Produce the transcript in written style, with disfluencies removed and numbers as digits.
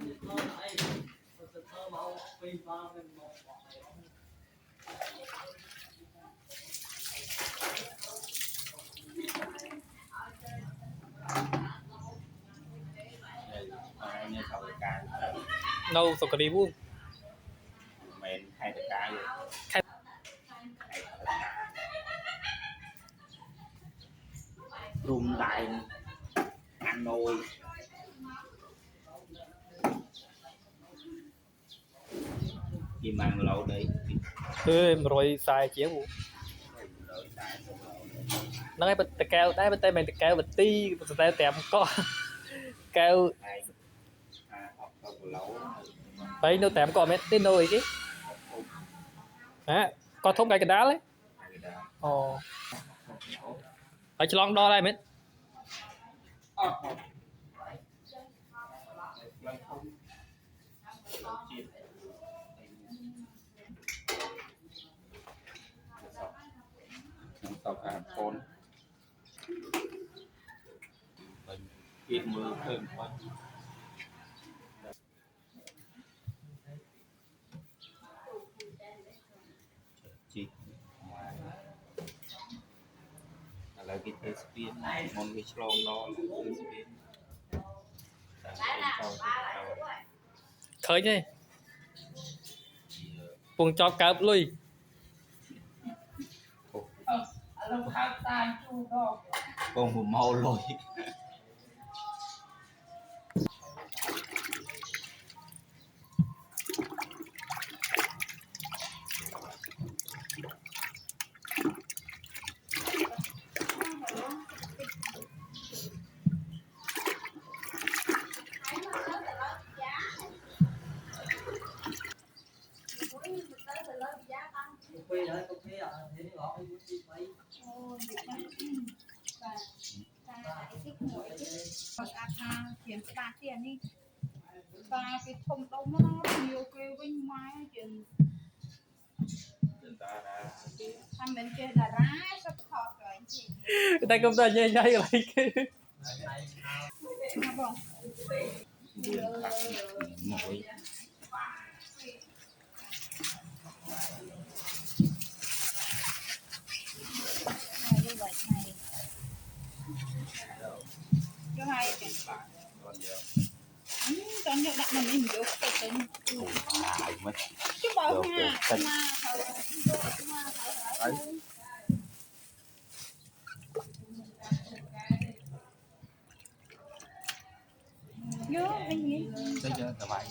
như sau cái nâu sọc đi buông mình hay được cái rồi rung đại ăn nồi gì mà lâu đấy rồi xài chiếu nó cái bịch keo đá bên tay mình keo bịch ti tay tèm có keo đấy nó tèm có mấy tên nồi chứ hả có thông cái đá đấy ồ phải cho lon đo đây mấy tàu cả con ít mưa hơn thôi chị là cái test pin món cái slong đó là test pin khởi nhé cùng cho cặp lui con một màu lôi chuyện ba tiền đi và cái thùng đông nó nhiều cái bên ngoài chuyện thằng bên kia là rá sắp thọt rồi anh chị tay công ta nhây nhây lại cái vâng mỗi như vậy này cho hai tiền cho nhiều đạn mà mình được cái tính chứ bảo nha nhớ anh nhỉ bây giờ các bạn